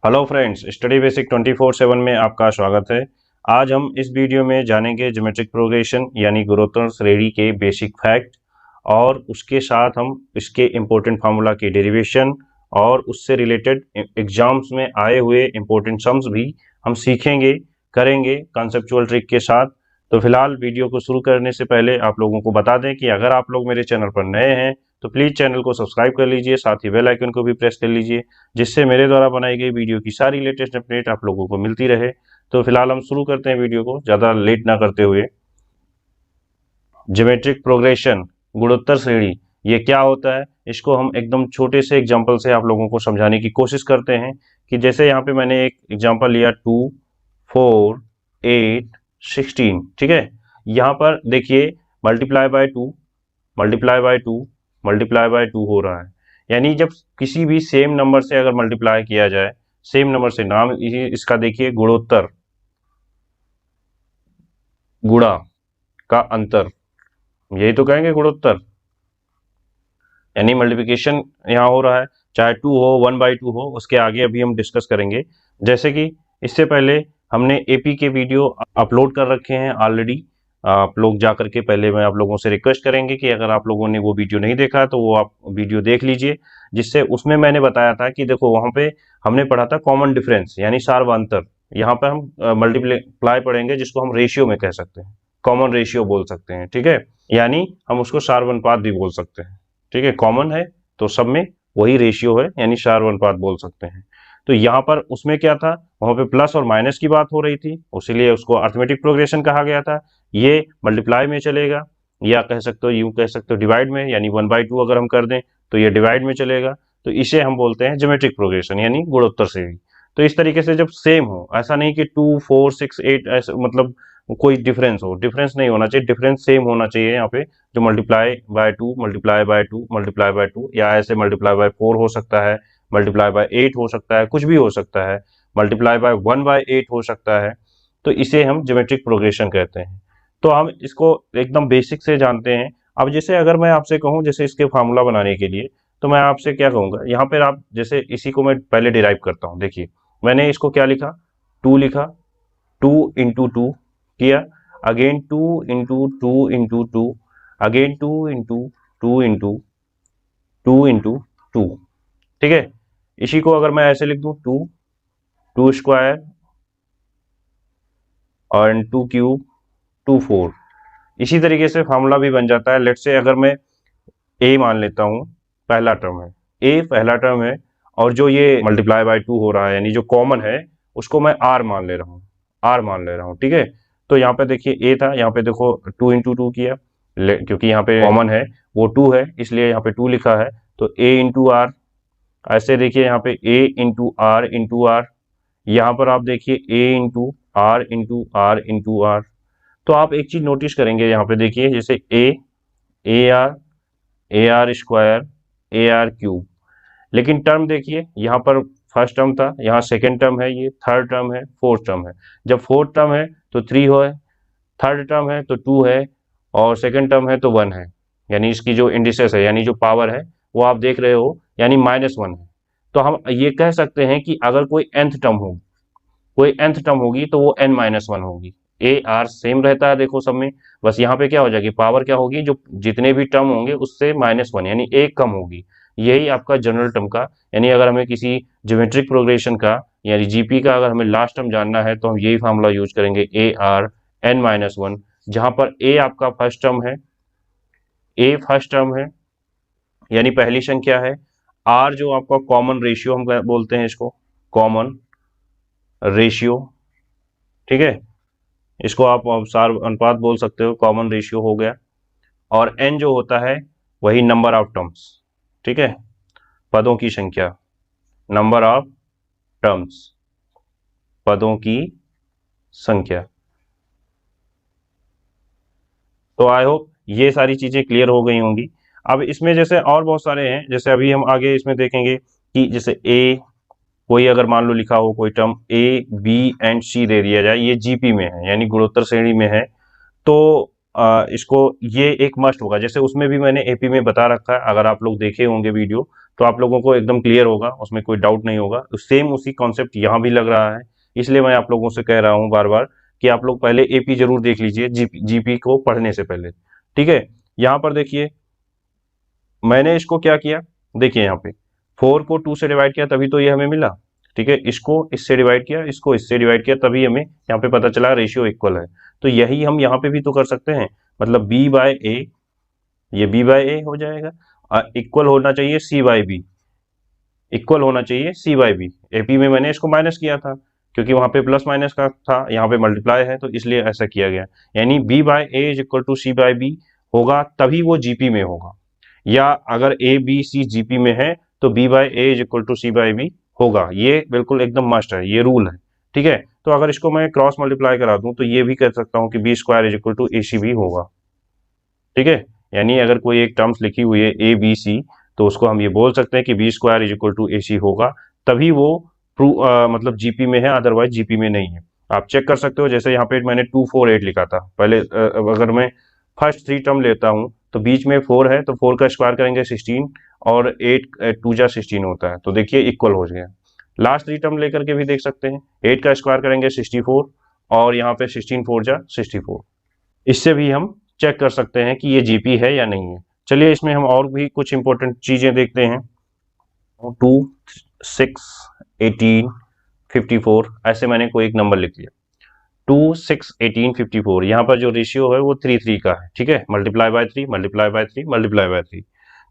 Hello friends, study basic 24/7 में आपका स्वागत है। आज हम इस वीडियो में जानेंगे ज्योमेट्रिक प्रोग्रेशन यानी गुणोत्तर श्रेणी के बेसिक फैक्ट और उसके साथ हम इसके इम्पोर्टेंट फार्मूला की डेरिवेशन और उससे रिलेटेड एग्जाम्स में आए हुए इम्पोर्टेंट सम्स भी हम सीखेंगे, करेंगे कंसेप्चुअल ट्रिक के साथ। तो फिलहाल वीडियो को शुरू करने से पहले आप लोगों को बता दें कि अगर आप लोग मेरे चैनल पर नए हैं तो प्लीज़ चैनल को सब्सक्राइब कर लीजिए, साथ ही बेल आइकन को भी प्रेस कर लीजिए, जिससे मेरे द्वारा बनाई गई वीडियो की सारी लेटेस्ट अपडेट आप लोगों को मिलती रहे। तो फिलहाल हम शुरू करते हैं वीडियो को ज़्यादा लेट ना करते हुए। ज्योमेट्रिक प्रोग्रेशन गुणोत्तर श्रेणी ये क्या होता है, इसको हम एकदम छोटे से एग्जांपल से आप लोगों को समझाने की कोशिश करते हैं। कि जैसे यहाँ पे मैंने एक एग्जांपल लिया 2, 4, 8, 16, ठीक है। यहाँ पर देखिए multiply by 2, multiply by 2, multiply by 2 हो रहा है। यानी जब किसी भी सेम नंबर से अगर मल्टीप्लाई किया जाए, सेम नंबर से, नाम इसका देखिए गुणोत्तर, गुणा का अंतर, यही तो कहेंगे गुणोत्तर, यानी मल्टीप्लिकेशन यहाँ हो रहा है। चाहे 2 हो, 1/2 हो, उसके आगे अभी हम डिस्कस करेंगे। जैसे कि इससे पहले हमने एपी के वीडियो अपलोड कर रखे हैं ऑलरेडी। आप लोग जा करके, पहले मैं आप लोगों से रिक्वेस्ट करेंगे कि अगर आप लोगों ने वो वीडियो नहीं देखा तो वो आप वीडियो देख लीजिए, जिससे उसमें मैंने बताया था कि देखो वहाँ पे हमने पढ़ा था कॉमन डिफरेंस यानी सार्वअंतर। यहाँ पर हम मल्टीप्लाई पढ़ेंगे जिसको हम रेशियो में कह सकते हैं, कॉमन रेशियो बोल सकते हैं, ठीक है। यानी हम उसको सार्वनुपात भी बोल सकते हैं, ठीक है। कॉमन है तो सब में वही रेशियो है, यानी सार्वनुपात बोल सकते हैं। तो यहाँ पर उसमें क्या था, वहां पे प्लस और माइनस की बात हो रही थी, इसीलिए उसको अर्थमेटिक प्रोग्रेशन कहा गया था। ये मल्टीप्लाई में चलेगा, या कह सकते हो, यूं कह सकते हो डिवाइड में, यानी 1/2 अगर हम कर दें तो ये डिवाइड में चलेगा। तो इसे हम बोलते हैं ज्योमेट्रिक प्रोग्रेशन यानी गुणोत्तर श्रेणी। तो इस तरीके से जब सेम हो, ऐसा नहीं कि 2, 4, 6, 8 ऐसे, मतलब कोई डिफरेंस हो, डिफरेंस नहीं होना चाहिए, डिफरेंस सेम होना चाहिए। यहाँ पे जो multiply by 2, multiply by 2, multiply by 2, या ऐसे मल्टीप्लाई बाय 4 हो सकता है, मल्टीप्लाई बाय 8 हो सकता है, कुछ भी हो सकता है, मल्टीप्लाई बाय 1/8 हो सकता है। तो इसे हम ज्योमेट्रिक प्रोग्रेशन कहते हैं। तो हम इसको एकदम बेसिक से जानते हैं। अब जैसे अगर मैं आपसे कहूं, जैसे इसके फार्मूला बनाने के लिए, तो मैं आपसे क्या कहूंगा, यहाँ पर आप जैसे इसी को मैं पहले डिराइव करता हूँ। देखिए मैंने इसको क्या लिखा, 2 लिखा, 2 × 2 किया, अगेन 2 × 2 × 2, अगेन 2 × 2 × 2, ठीक है। इसी को अगर मैं ऐसे लिख दूं, 2 और 2 क्यूब 2 4, इसी तरीके से फार्मूला भी बन जाता है। लेट से अगर मैं ए मान लेता हूं, पहला टर्म है, ए पहला टर्म है, और जो ये मल्टीप्लाई बाय 2 हो रहा है यानी जो कॉमन है, उसको मैं आर मान ले रहा हूँ, आर मान ले रहा हूँ, ठीक है। तो यहाँ पे देखिए ए था, यहाँ पे देखो 2 × 2 किया, क्योंकि यहाँ पे कॉमन है वो 2 है, इसलिए यहाँ पे 2 लिखा है। तो ए इंटू आर, ऐसे देखिए यहाँ पे a × r, यहाँ पर आप देखिए a × r × r। तो आप एक चीज नोटिस करेंगे, यहाँ पे देखिए जैसे a r a r² लेकिन टर्म देखिए, यहाँ पर फर्स्ट टर्म था, यहाँ सेकेंड टर्म है, ये थर्ड टर्म है, फोर्थ टर्म है। जब फोर्थ टर्म है तो 3 है, थर्ड टर्म है तो 2 है, और सेकेंड टर्म है तो 1 है। यानी इसकी जो इंडिसेस है, यानी जो पावर है, वो आप देख रहे हो, यानी -1 है। तो हम ये कह सकते हैं कि अगर कोई nth टर्म हो, कोई nth टर्म होगी तो वो n-1 होगी। ए आर सेम रहता है देखो सब में, बस यहाँ पे क्या हो जाएगी, पावर क्या होगी, जो जितने भी टर्म होंगे उससे -1 यानी एक कम होगी। यही आपका जनरल टर्म का, यानी अगर हमें किसी ज्योमेट्रिक प्रोग्रेशन का यानी जीपी का अगर हमें लास्ट टर्म जानना है तो हम यही फार्मूला यूज करेंगे, ए आर n-1, जहां पर ए आपका फर्स्ट टर्म है, ए फर्स्ट टर्म है यानी पहली संख्या है, आर जो आपका कॉमन रेशियो हम बोलते हैं इसको, कॉमन रेशियो, ठीक है। इसको आप सार अनुपात बोल सकते हो, कॉमन रेशियो हो गया। और एन जो होता है वही नंबर ऑफ टर्म्स, ठीक है, पदों की संख्या, नंबर ऑफ टर्म्स, पदों की संख्या। तो आई होप ये सारी चीजें क्लियर हो गई होंगी। अब इसमें जैसे और बहुत सारे हैं, जैसे अभी हम आगे इसमें देखेंगे कि जैसे ए, कोई अगर मान लो लिखा हो कोई टर्म ए बी एंड सी दे दिया जाए, ये जीपी में है यानी गुणोत्तर श्रेणी में है, तो इसको ये एक मस्ट होगा। जैसे उसमें भी मैंने एपी में बता रखा है, अगर आप लोग देखे होंगे वीडियो तो आप लोगों को एकदम क्लियर होगा, उसमें कोई डाउट नहीं होगा। सेम उसी कॉन्सेप्ट यहाँ भी लग रहा है, इसलिए मैं आप लोगों से कह रहा हूँ बार बार कि आप लोग पहले एपी जरूर देख लीजिए जीपी को पढ़ने से पहले। ठीक है, यहाँ पर देखिए मैंने इसको क्या किया, देखिए यहाँ पे 4 को 2 से डिवाइड किया तभी तो ये हमें मिला। ठीक है, इसको इससे डिवाइड किया, इसको इससे डिवाइड किया, तभी हमें यहाँ पे पता चला रेशियो इक्वल है। तो यही हम यहाँ पे भी तो कर सकते हैं, मतलब b बाय ए, ये b बाय ए हो जाएगा, इक्वल होना चाहिए c बाय बी, इक्वल होना चाहिए c बाय बी। एपी में मैंने इसको माइनस किया था क्योंकि वहां पे प्लस माइनस का था, यहाँ पे मल्टीप्लाई है तो इसलिए ऐसा किया गया। यानी b by A is equal to c by B होगा, तभी वो जीपी में होगा। या अगर ए बी सी जीपी में है तो b by A is equal to C by B होगा। ये बिल्कुल एकदम मस्ट है, ये रूल है। ठीक है, तो अगर इसको मैं क्रॉस मल्टीप्लाई करा दूं तो ये भी कह सकता हूं कि B square is equal to A C भी होगा। ठीक है, यानी अगर कोई एक टर्म्स लिखी हुई है ए बी सी तो उसको हम ये बोल सकते हैं कि B square is equal to A C होगा, तभी वो मतलब जीपी में है, अदरवाइज जीपी में नहीं है। आप चेक कर सकते हो, जैसे यहाँ पे मैंने 248 लिखा था पहले। अगर मैं फर्स्ट 3 टर्म लेता हूँ तो बीच में 4 है तो 4 का स्क्वायर करेंगे 16 और 8 2 जा 16 होता है, तो देखिए इक्वल हो गया। लास्ट 3 टर्म लेकर के भी देख सकते हैं, 8 का स्क्वायर करेंगे 64 और यहाँ पे 16 4 जा 64। इससे भी हम चेक कर सकते हैं कि ये जीपी है या नहीं है। चलिए इसमें हम और भी कुछ इंपॉर्टेंट चीजें देखते हैं। 2 6 18 54 ऐसे मैंने कोई एक नंबर लिख लिया। 2 6 18 54 यहाँ पर जो रेशियो है वो 3 3 का है। ठीक है, multiply by 3 multiply by 3 multiply by 3।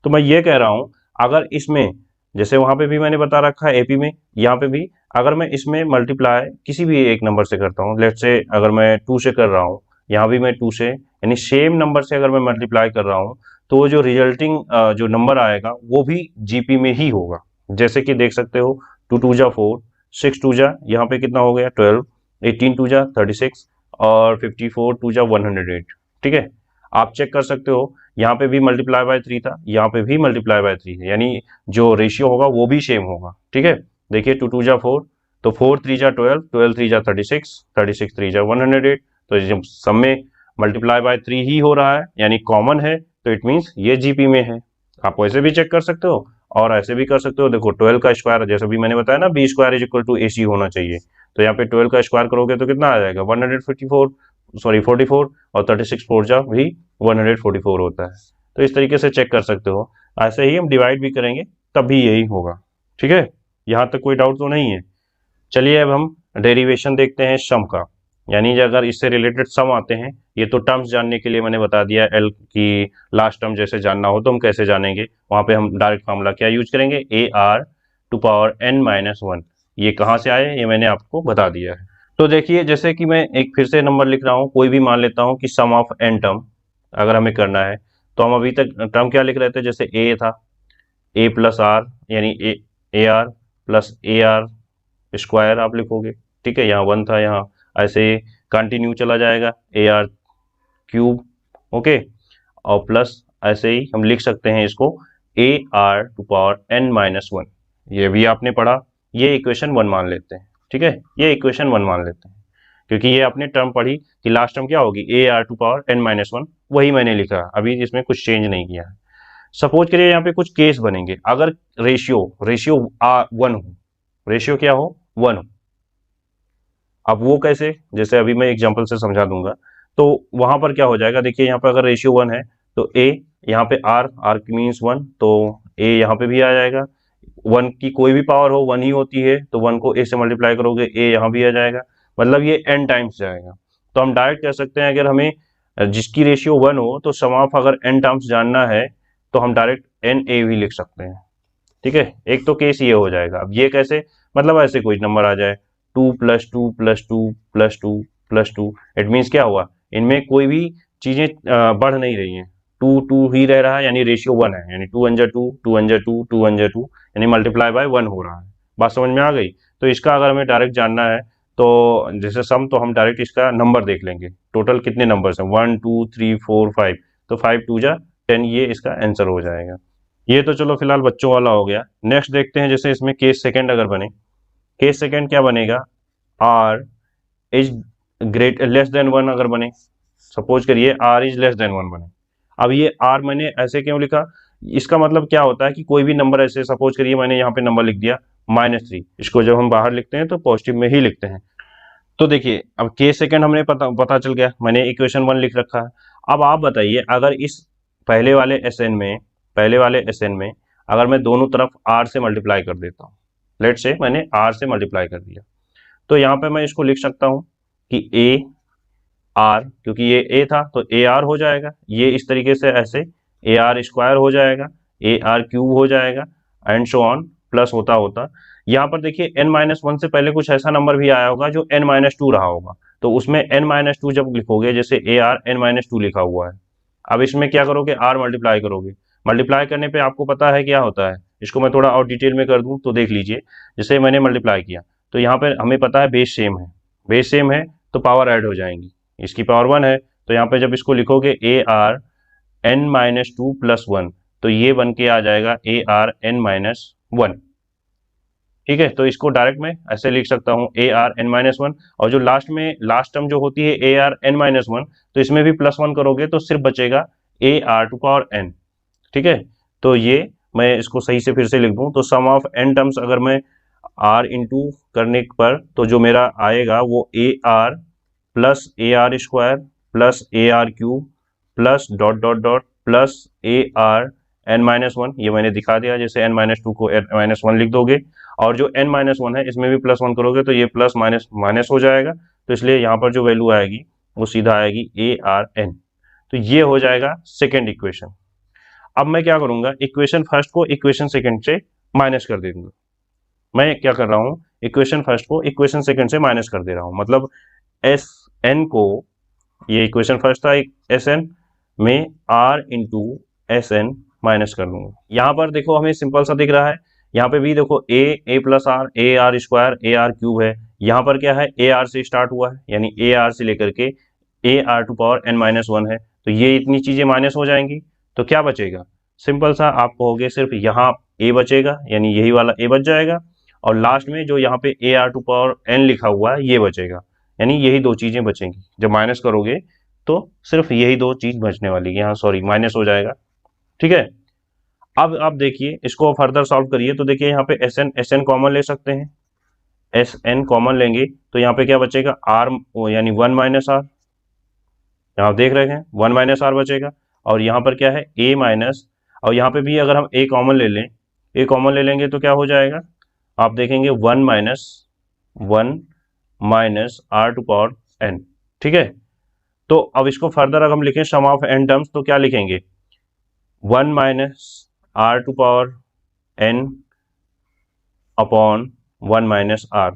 तो मैं ये कह रहा हूं अगर इसमें, जैसे वहां पे भी मैंने बता रखा है एपी में, यहाँ पे भी अगर मैं इसमें मल्टीप्लाई किसी भी एक नंबर से करता हूँ, लेट्स से अगर मैं 2 से कर रहा हूँ, यहाँ भी मैं 2 से, यानी सेम नंबर से अगर मैं मल्टीप्लाई कर रहा हूँ तो वो जो रिजल्टिंग जो नंबर आएगा वो भी जीपी में ही होगा। जैसे कि देख सकते हो 2 2 जा 4, 6 2 जा यहाँ पे कितना हो गया 12, 18 2 जा 36 और 54 2 जा 108। ठीक है, आप चेक कर सकते हो यहाँ पे भी मल्टीप्लाई बाय 3 था, यहाँ पे भी मल्टीप्लाई बाय 3 है, यानी जो रेशियो होगा वो भी सेम होगा। ठीक है, देखिए 2 2 जा 4, तो 4 3 जा 12, 12 3 जा 36, 36 3 जा 108। तो जब सब में मल्टीप्लाई बाय 3 ही हो रहा है यानी कॉमन है, तो इट मीन्स ये जीपी में है। आप वैसे भी चेक कर सकते हो और ऐसे भी कर सकते हो। देखो 12 का स्क्वायर, जैसे भी मैंने बताया ना B square is equal to A C होना चाहिए, तो यहाँ पे 12 का स्क्वायर करोगे तो कितना आ जाएगा 154, सॉरी 44, और 36 4 जा भी 144 होता है। तो इस तरीके से चेक कर सकते हो। ऐसे ही हम डिवाइड भी करेंगे तब भी यही होगा। ठीक है, यहाँ तक कोई डाउट तो नहीं है। चलिए अब हम डेरिवेशन देखते हैं सम का, यानी अगर इससे रिलेटेड सम आते हैं, ये तो टर्म्स जानने के लिए मैंने बता दिया, एल की लास्ट टर्म जैसे जानना हो तो हम कैसे जानेंगे, वहां पे हम डायरेक्ट फार्मूला क्या यूज करेंगे, A R to power N minus 1। ये कहाँ से आए ये मैंने आपको बता दिया है। तो देखिए जैसे कि मैं एक फिर से नंबर लिख रहा हूँ, कोई भी मान लेता हूँ कि सम ऑफ एन टर्म अगर हमें करना है, तो हम अभी तक टर्म क्या लिख रहे थे, जैसे ए था ए प्लस आर, यानी A R plus A R square आप लिखोगे। ठीक है, यहाँ 1 था, यहाँ ऐसे कंटिन्यू चला जाएगा ए आर क्यूब। ओके, और प्लस ऐसे ही हम लिख सकते हैं इसको A R to power N minus 1। ये भी आपने पढ़ा, ये इक्वेशन 1 मान लेते हैं। ठीक है, ये इक्वेशन 1 मान लेते हैं क्योंकि ये आपने टर्म पढ़ी कि लास्ट टर्म क्या होगी A R to power N minus 1, वही मैंने लिखा, अभी इसमें कुछ चेंज नहीं किया है। सपोज करिए यहाँ पे कुछ केस बनेंगे, अगर रेशियो रेशियो 1 हो, रेशियो क्या हो 1 हो। अब वो कैसे, जैसे अभी मैं एग्जांपल से समझा दूंगा। तो वहां पर क्या हो जाएगा, देखिए यहाँ पे अगर रेशियो 1 है तो ए, यहाँ पे आर, आर मीन्स 1, तो ए यहाँ पे भी आ जाएगा। 1 की कोई भी पावर हो 1 ही होती है, तो 1 को ए से मल्टीप्लाई करोगे ए यहाँ भी आ जाएगा, मतलब ये n टाइम्स जाएगा। तो हम डायरेक्ट कह सकते हैं अगर हमें जिसकी रेशियो 1 हो तो सम ऑफ अगर n टाइम्स जानना है तो हम डायरेक्ट एन ए भी लिख सकते हैं। ठीक है, एक तो केस ये हो जाएगा। अब ये कैसे, मतलब ऐसे कोई नंबर आ जाए 2 plus 2 plus 2 plus 2 plus 2, it means क्या हुआ, इनमें कोई भी चीजें बढ़ नहीं रही हैं, 2 2 ही रह रहा है, यानी रेशियो 1 है, यानी 2 1 जा 2, 2 1 जा 2, 2 1 जा 2, यानी मल्टीप्लाई बाय 1 हो रहा है। बात समझ में आ गई। तो इसका अगर हमें डायरेक्ट जानना है तो जैसे सम, तो हम डायरेक्ट इसका नंबर देख लेंगे, टोटल कितने नंबर्स हैं 1 2 3 4 5, तो 5 2 जा 10, ये इसका आंसर हो जाएगा। ये तो चलो फिलहाल बच्चों वाला हो गया। नेक्स्ट देखते हैं, जैसे इसमें केस सेकंड अगर बने, केस सेकंड क्या बनेगा, R is great less than 1 अगर बने, सपोज करिए r इज लेस देन 1 बने। अब ये r मैंने ऐसे क्यों लिखा, इसका मतलब क्या होता है कि कोई भी नंबर ऐसे, सपोज करिए मैंने यहाँ पे नंबर लिख दिया -3, इसको जब हम बाहर लिखते हैं तो पॉजिटिव में ही लिखते हैं। तो देखिए अब k सेकेंड हमने पता चल गया, मैंने इक्वेशन 1 लिख रखा है। अब आप बताइए अगर इस पहले वाले SN में अगर मैं दोनों तरफ r से मल्टीप्लाई कर देता हूँ, लेट से मैंने r से मल्टीप्लाई कर दिया, तो यहाँ पे मैं इसको लिख सकता हूँ कि AR, क्योंकि ये A था तो AR हो जाएगा, ये इस तरीके से ऐसे AR स्क्वायर हो जाएगा, AR क्यूब हो जाएगा एंड सो ऑन, प्लस होता होता यहाँ पर देखिए n-1 से पहले कुछ ऐसा नंबर भी आया होगा जो n-2 रहा होगा, तो उसमें n-2 जब लिखोगे, जैसे AR n-2 लिखा हुआ है, अब इसमें क्या करोगे, r मल्टीप्लाई करोगे, मल्टीप्लाई करने पे आपको पता है क्या होता है, इसको मैं थोड़ा और डिटेल में कर दूं तो देख लीजिए। जैसे मैंने मल्टीप्लाई किया तो यहाँ पे हमें पता है बेस सेम है तो पावर ऐड हो जाएंगी, इसकी पावर 1 है, तो यहाँ पे जब इसको लिखोगे AR n-2 + 1, तो ये बन के आ जाएगा AR n-1। ठीक है, तो इसको डायरेक्ट मैं ऐसे लिख सकता हूँ AR n-1, और जो लास्ट टर्म जो होती है AR n-1, तो इसमें भी +1 करोगे तो सिर्फ बचेगा AR⁴n। ठीक है, तो ये मैं इसको सही से फिर से लिख दूं तो सम ऑफ n टर्म्स अगर मैं r इंटू करने पर तो जो मेरा आएगा वो AR + AR² + AR³ + dot dot dot + AR n-1, ये मैंने दिखा दिया, जैसे n-2 को n-1 लिख दोगे, और जो n-1 है इसमें भी +1 करोगे तो ये प्लस माइनस माइनस हो जाएगा, तो इसलिए यहाँ पर जो वैल्यू आएगी वो सीधा आएगी ARn। तो ये हो जाएगा सेकेंड इक्वेशन। अब मैं क्या करूंगा, इक्वेशन फर्स्ट को इक्वेशन सेकेंड से माइनस कर दे दूंगा। मैं क्या कर रहा हूँ, इक्वेशन फर्स्ट को इक्वेशन सेकेंड से माइनस कर दे रहा हूँ, मतलब SN को, ये इक्वेशन फर्स्ट था SN में R इंटू SN माइनस कर दूंगा। यहाँ पर देखो हमें सिंपल सा दिख रहा है, यहाँ पे भी देखो A + R, AR² AR³ है, यहाँ पर क्या है AR से स्टार्ट हुआ है, यानी AR से लेकर के AR⁴n-1 है, तो ये इतनी चीजें माइनस हो जाएंगी, तो क्या बचेगा, सिंपल सा आप कहोगे सिर्फ यहाँ A बचेगा, यानी यही वाला A बच जाएगा, और लास्ट में जो यहाँ पे AR⁴n लिखा हुआ है ये बचेगा, यानी यही दो चीजें बचेंगी। जब माइनस करोगे तो सिर्फ यही दो चीज बचने वाली, यहाँ सॉरी माइनस हो जाएगा। ठीक है, अब आप देखिए इसको फर्दर सॉल्व करिए, तो देखिए यहाँ पे SN कॉमन ले सकते हैं, SN कॉमन लेंगे तो यहाँ पे क्या बचेगा, R यानी 1 - R, यहाँ देख रहे हैं 1 - R बचेगा, और यहाँ पर क्या है A माइनस, और यहाँ पे भी अगर हम A कॉमन ले लें, A कॉमन ले लेंगे तो क्या हो जाएगा, आप देखेंगे 1 - R⁴n। ठीक है, तो अब इसको फर्दर अगर हम लिखें सम ऑफ n टर्म्स तो क्या लिखेंगे, 1 - R⁴n अपॉन 1 - R,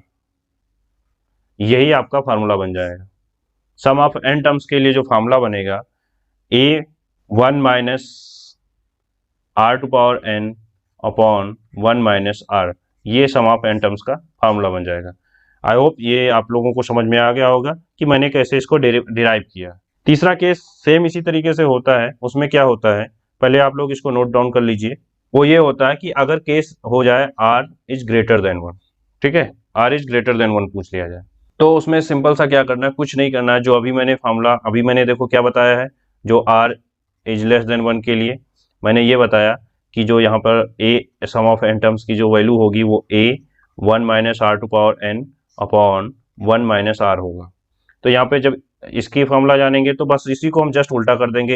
यही आपका फार्मूला बन जाएगा। सम ऑफ n टर्म्स के लिए जो फार्मूला बनेगा A1 - R⁴n अपॉन 1 - R, ये सम ऑफ n टर्म्स का फार्मूला बन जाएगा। आई होप ये आप लोगों को समझ में आ गया होगा कि मैंने कैसे इसको डिराइव किया। तीसरा केस सेम इसी तरीके से होता है, उसमें क्या होता है, पहले आप लोग इसको नोट डाउन कर लीजिए। वो ये होता है कि अगर केस हो जाए R इज ग्रेटर देन 1, ठीक है, R इज ग्रेटर देन 1 पूछ लिया जाए, तो उसमें सिंपल सा क्या करना है, कुछ नहीं करना है, जो अभी मैंने फार्मूला अभी मैंने देखो क्या बताया है, जो R इज लेस देन 1 के लिए मैंने ये बताया कि जो यहाँ पर A sum of n terms की जो वैल्यू होगी वो A1 - R⁴n अपॉन 1 - R होगा। तो यहाँ पे जब इसकी फॉर्मूला जानेंगे तो बस इसी को हम जस्ट उल्टा कर देंगे,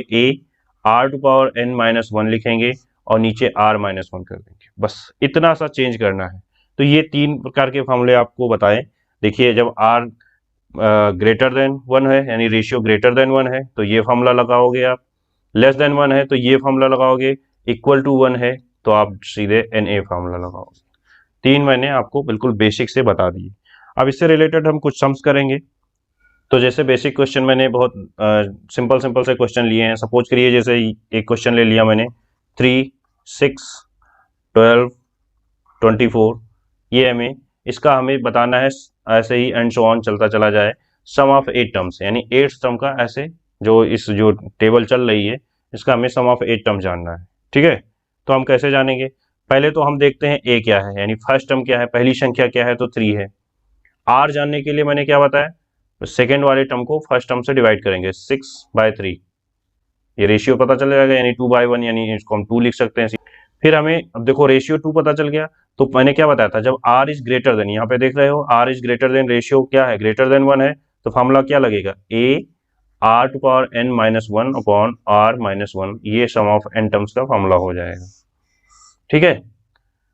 AR⁴n-1 लिखेंगे और नीचे R-1 कर देंगे, बस इतना सा चेंज करना है। तो ये 3 प्रकार के फॉर्मूले आपको बताएं। देखिए जब R ग्रेटर देन 1 है, यानी रेशियो ग्रेटर देन 1 है तो ये फॉर्मूला लगाओगे आप, लेस देन 1 है तो ये फॉर्मूला लगाओगे, इक्वल टू 1 है तो आप सीधे NA फॉर्मूला लगाओगे। 3 मैंने आपको बिल्कुल बेसिक से बता दिए। अब इससे रिलेटेड हम कुछ सम्स करेंगे। तो जैसे बेसिक क्वेश्चन मैंने बहुत सिंपल से क्वेश्चन लिए हैं। सपोज करिए जैसे एक क्वेश्चन ले लिया मैंने 3, 6, 12, 24, ये इसका हमें बताना है, ऐसे ही एंड सो ऑन चलता चला जाए, सम ऑफ 8 टर्म्स, यानी 8 टर्म का ऐसे जो टेबल चल रही है इसका हमें सम ऑफ 8 टर्म जानना है। ठीक है, तो हम कैसे जानेंगे, पहले तो हम देखते हैं A क्या है, यानी फर्स्ट टर्म क्या है, पहली संख्या क्या है, तो 3 है। R जानने के लिए मैंने क्या बताया, तो सेकेंड वाले टर्म को फर्स्ट टर्म से डिवाइड करेंगे 6/3, ये रेशियो पता चल जाएगा, यानी 2/1, यानी इसको हम 2 लिख सकते हैं। फिर हमें अब देखो रेशियो 2 पता चल गया, तो मैंने क्या बताया था, जब r इज ग्रेटर देन, यहाँ पे देख रहे हो r is greater than, ratio क्या है, ग्रेटर देन 1 है, तो फॉर्मूला क्या लगेगा, a r⁻n-1 अपॉन r-1, ये सम ऑफ n टर्म्स का फॉर्मूला हो जाएगा। ठीक है,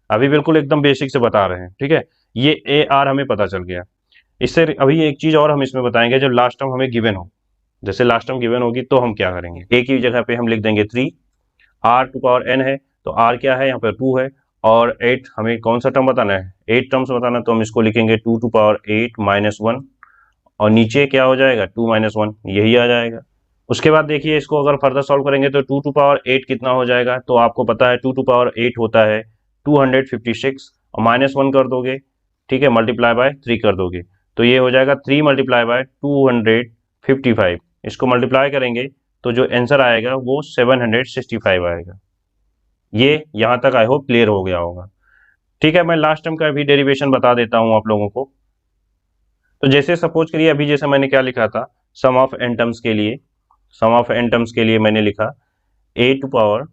अभी बिल्कुल एकदम बेसिक से बता रहे हैं। ठीक है, ये ए आर हमें पता चल गया। इससे अभी एक चीज और हम इसमें बताएंगे, जब लास्ट टर्म हमें गिवन हो, जैसे लास्ट टर्म गिवन होगी तो हम क्या करेंगे, ए की जगह पे हम लिख देंगे 3, r⁻n है तो r क्या है, यहाँ पे 2 है, और 8 हमें कौन सा टर्म बताना है, 8 टर्म्स बताना है, तो हम इसको लिखेंगे 2⁸ और नीचे क्या हो जाएगा 2 - 1, यही आ जाएगा। उसके बाद देखिए इसको अगर फर्दर सॉल्व करेंगे तो 2⁸ कितना हो जाएगा, तो आपको पता है 2⁸ होता है 256, और -1 कर दोगे, ठीक है, मल्टीप्लाई बाय 3 कर दोगे, तो ये हो जाएगा 3 × 255। इसको मल्टीप्लाई करेंगे तो जो आंसर आएगा वो 765 आएगा। ये यहाँ तक आई होप क्लियर हो गया होगा। ठीक है, मैं लास्ट टर्म का भी डेरिवेशन बता देता हूँ आप लोगों को। तो जैसे सपोज करिए अभी जैसे मैंने क्या लिखा था, सम ऑफ n टर्म्स के लिए, सम ऑफ n टर्म्स के लिए मैंने लिखा a⁻,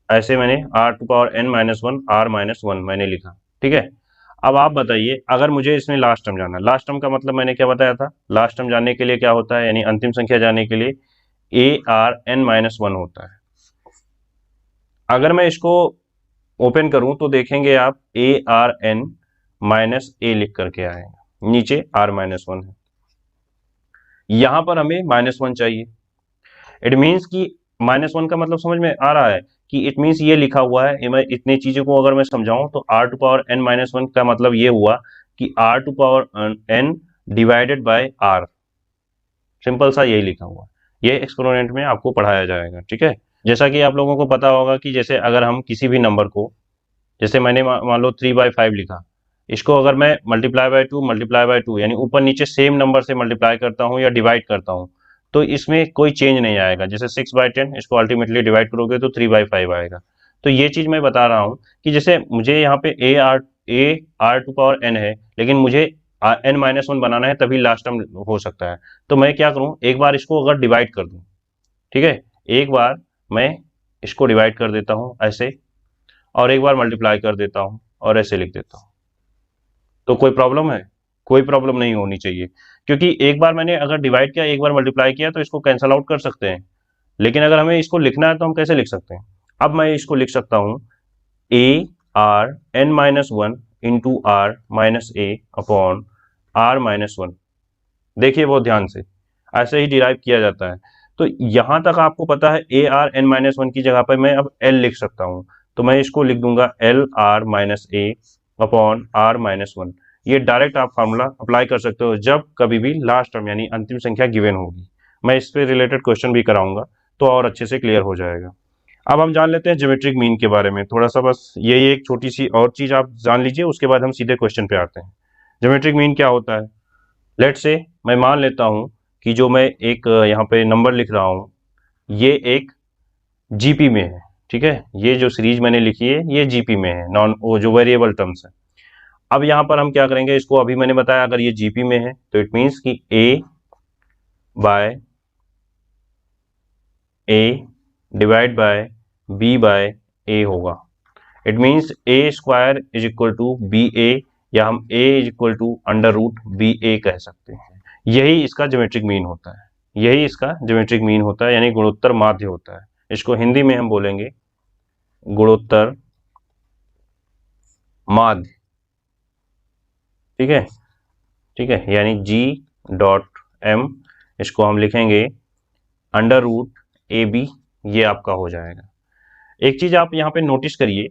ऐसे मैंने r⁻n-1 r-1 मैंने लिखा। ठीक है, अब आप बताइए अगर मुझे इसमें लास्ट टर्म जाना, लास्ट टर्म का मतलब मैंने क्या बताया था, लास्ट टर्म जानने के लिए क्या होता है, यानी अंतिम संख्या जानने के लिए arn-1 होता है। अगर मैं इसको ओपन करूं तो देखेंगे आप arn-a लिख करके आएगा, नीचे r-1 है, यहां पर हमें -1 चाहिए। इट मीन्स कि -1 का मतलब समझ में आ रहा है कि इट मीन्स ये लिखा हुआ है, मैं इतनी चीजों को अगर मैं समझाऊं तो r⁻n-1 का मतलब ये हुआ कि r⁻n divided by r, simple सा यही लिखा हुआ, ये एक्सपोनेंट में आपको पढ़ाया जाएगा। ठीक है, जैसा कि आप लोगों को पता होगा कि जैसे अगर हम किसी भी नंबर को, जैसे मैंने मान लो 3/5 लिखा, इसको अगर मैं मल्टीप्लाई बाय 2 यानी ऊपर नीचे सेम नंबर से मल्टीप्लाई करता हूँ या डिवाइड करता हूँ, तो इसमें कोई चेंज नहीं आएगा। जैसे 6/10 इसको अल्टीमेटली डिवाइड करोगे तो 3/5 आएगा। तो ये चीज मैं बता रहा हूँ कि जैसे मुझे यहाँ पे ar⁻n है, लेकिन मुझे n-1 बनाना है, तभी लास्ट टर्म हो सकता है। तो मैं क्या करूँ, एक बार इसको अगर डिवाइड कर दूँ, ठीक है, एक बार मैं इसको डिवाइड कर देता हूँ ऐसे, और एक बार मल्टीप्लाई कर देता हूँ और ऐसे लिख देता हूँ, तो कोई प्रॉब्लम है, कोई प्रॉब्लम नहीं होनी चाहिए, क्योंकि एक बार मैंने अगर डिवाइड किया, एक बार मल्टीप्लाई किया, तो इसको कैंसल आउट कर सकते हैं। लेकिन अगर हमें इसको लिखना है तो हम कैसे लिख सकते हैं, अब मैं इसको लिख सकता हूँ arn-1 into r-a upon r-1। देखिए बहुत ध्यान से, ऐसे ही डिराइव किया जाता है। तो यहां तक आपको पता है arn-1 की जगह पर मैं अब l लिख सकता हूं, तो मैं इसको लिख दूंगा lr-a अपॉन r-1। ये डायरेक्ट आप फार्मूला अप्लाई कर सकते हो जब कभी भी लास्ट टर्म यानी अंतिम संख्या गिवन होगी। मैं इस पे रिलेटेड क्वेश्चन भी कराऊंगा तो और अच्छे से क्लियर हो जाएगा। अब हम जान लेते हैं ज्योमेट्रिक मीन के बारे में थोड़ा सा, बस यही एक छोटी सी और चीज आप जान लीजिए, उसके बाद हम सीधे क्वेश्चन पे आते हैं। ज्योमेट्रिक मीन क्या होता है, लेट से मैं मान लेता हूं कि जो मैं एक यहाँ पे नंबर लिख रहा हूं, ये एक जीपी में है। ठीक है, ये जो सीरीज मैंने लिखी है ये जीपी में है, नॉन वो जो वेरिएबल टर्म्स है। अब यहाँ पर हम क्या करेंगे, इसको अभी मैंने बताया अगर ये जीपी में है तो इट मीन्स कि a by a divide by b by a होगा। It means a² is equal to ba, या हम a is equal to √ba कह सकते हैं। यही इसका ज्योमेट्रिक मीन होता है, यही इसका ज्योमेट्रिक मीन होता है, यानी गुणोत्तर माध्य होता है। इसको हिंदी में हम बोलेंगे गुणोत्तर माध्य। ठीक है, ठीक है, यानी g.m, इसको हम लिखेंगे √ab, ये आपका हो जाएगा। एक चीज आप यहाँ पे नोटिस करिए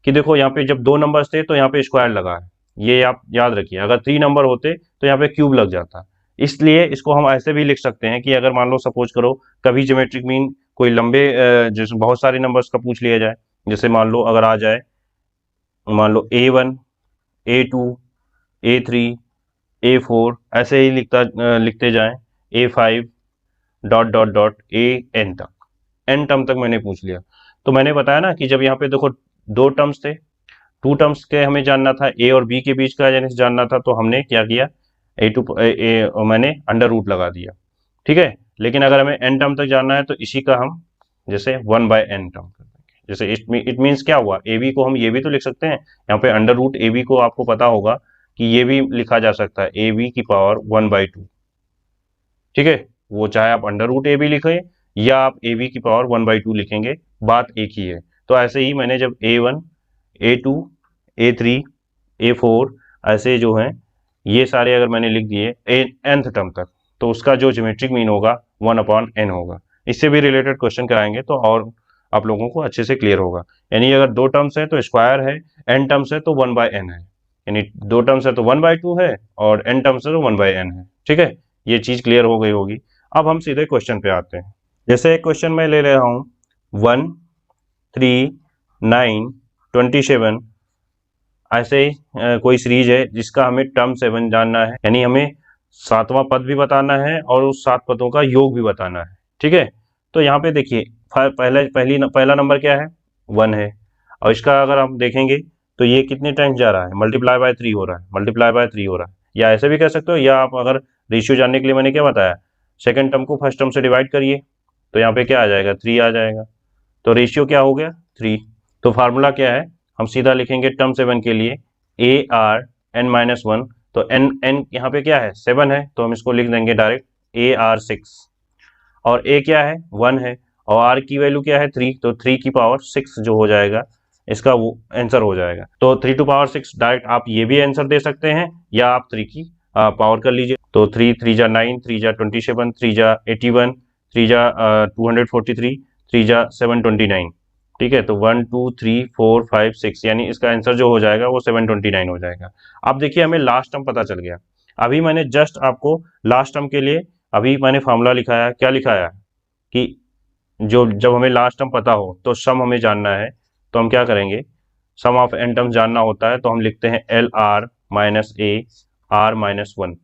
कि देखो यहाँ पे जब 2 नंबर्स थे तो यहाँ पे स्क्वायर लगा है, ये आप याद रखिए। अगर 3 नंबर होते तो यहाँ पे क्यूब लग जाता। इसलिए इसको हम ऐसे भी लिख सकते हैं कि अगर मान लो सपोज करो कभी ज्योमेट्रिक मीन कोई लंबे जैसे बहुत सारे नंबर्स का पूछ लिया जाए, जैसे मान लो अगर आ जाए, मान लो a1 a2 a3 a4 ऐसे ही लिखते जाएं a5 डॉट an तक, n टर्म तक मैंने पूछ लिया। तो मैंने बताया ना कि जब यहाँ पे देखो 2 टर्म्स थे टू टर्म्स के हमें जानना था, ए और बी के बीच का जानना था, तो हमने क्या किया, मैंने अंडर रूट लगा दिया, ठीक है। लेकिन अगर हमें एन टर्म तक जानना है तो इसी का हम जैसे 1/n टर्म कर देंगे। जैसे इट मीन्स क्या हुआ, ए बी को हम ये भी तो लिख सकते हैं, यहाँ पे अंडर रूट ए बी को आपको पता होगा कि ये भी लिखा जा सकता है ए बी की पावर 1/2, ठीक है। वो चाहे आप अंडर रूट ए बी लिखें या आप ए बी की पावर 1/2 लिखेंगे, बात एक ही है। तो ऐसे ही मैंने जब A1 A2 A3 A4 ऐसे जो हैं ये सारे अगर मैंने लिख दिए nth टर्म तक, तो उसका जो ज्योमेट्रिक मीन होगा 1/n होगा। इससे भी रिलेटेड क्वेश्चन कराएंगे तो और आप लोगों को अच्छे से क्लियर होगा। यानी अगर दो टर्म्स है तो स्क्वायर है, n टर्म्स है तो 1/n है, यानी दो टर्म्स है तो 1/2 है और n टर्म्स है तो 1/n है, ठीक है। ये चीज क्लियर हो गई होगी। अब हम सीधे क्वेश्चन पे आते हैं। जैसे एक क्वेश्चन मैं ले रहा हूँ 1 3 9 27, ऐसे ही कोई सीरीज है जिसका हमें टर्म 7 जानना है, यानी हमें सातवां पद भी बताना है और उस सात पदों का योग भी बताना है, ठीक है। तो यहाँ पे देखिए पहला नंबर क्या है, 1 है, और इसका अगर हम देखेंगे तो ये कितने टाइम्स जा रहा है, मल्टीप्लाई बाय 3 हो रहा है, मल्टीप्लाई बाय 3 हो रहा है। या ऐसे भी कह सकते हो, या आप अगर रेशियो जानने के लिए मैंने क्या बताया, सेकंड टर्म को फर्स्ट टर्म से डिवाइड करिए, तो यहाँ पे क्या आ जाएगा, 3 आ जाएगा। तो रेशियो क्या हो गया, 3। तो फार्मूला क्या है, हम सीधा लिखेंगे टर्म 7 के लिए ARn-1, तो n यहाँ पे क्या है, 7 है, तो हम इसको लिख देंगे डायरेक्ट AR6, और a क्या है, 1 है, और r की वैल्यू क्या है, 3, तो 3 की पावर 6 जो हो जाएगा इसका वो आंसर हो जाएगा। तो 3 टू पावर 6 डायरेक्ट आप ये भी आंसर दे सकते हैं, या आप 3 की पावर कर लीजिए। तो 3 3 जा 9, 3 जा 27, 3 जा 81, 3 जा 243, 3 जा 729, ठीक है। तो 1 2 3 4 5 6, यानी इसका आंसर जो हो जाएगा वो 729 हो जाएगा। अब देखिए हमें लास्ट टर्म पता चल गया। अभी मैंने जस्ट आपको लास्ट टर्म के लिए अभी मैंने फॉर्मूला लिखाया, क्या लिखाया कि जो जब हमें लास्ट टर्म पता हो तो सम हमें जानना है, तो हम क्या करेंगे, सम ऑफ एन टर्म्स जानना होता है, तो हम लिखते हैं LR minus A R minus 1,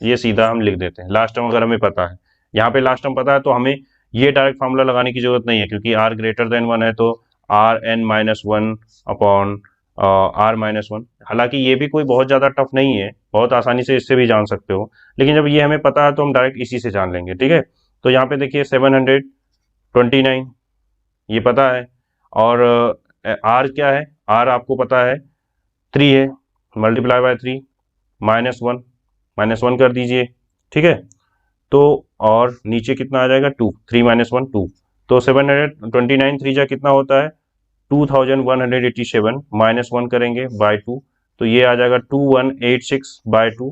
ये सीधा हम लिख देते हैं लास्ट टर्म अगर हमें पता है। यहाँ पे लास्ट टर्म पता है तो हमें ये डायरेक्ट फार्मूला लगाने की जरूरत नहीं है, क्योंकि R ग्रेटर देन 1 है, तो Rn-1 अपॉन R-1। हालांकि ये भी कोई बहुत ज़्यादा टफ नहीं है, बहुत आसानी से इससे भी जान सकते हो, लेकिन जब ये हमें पता है तो हम डायरेक्ट इसी से जान लेंगे, ठीक है। तो यहाँ पे देखिए 729 ये पता है, और R क्या है, R आपको पता है 3 है, मल्टीप्लाई बाय 3 -1 कर दीजिए, ठीक है। तो और नीचे कितना आ जाएगा, 2, 3 - 1 2, तो 729 3 जा कितना होता है, 2187, -1 करेंगे बाय 2, तो ये आ जाएगा 2186 बाय 2,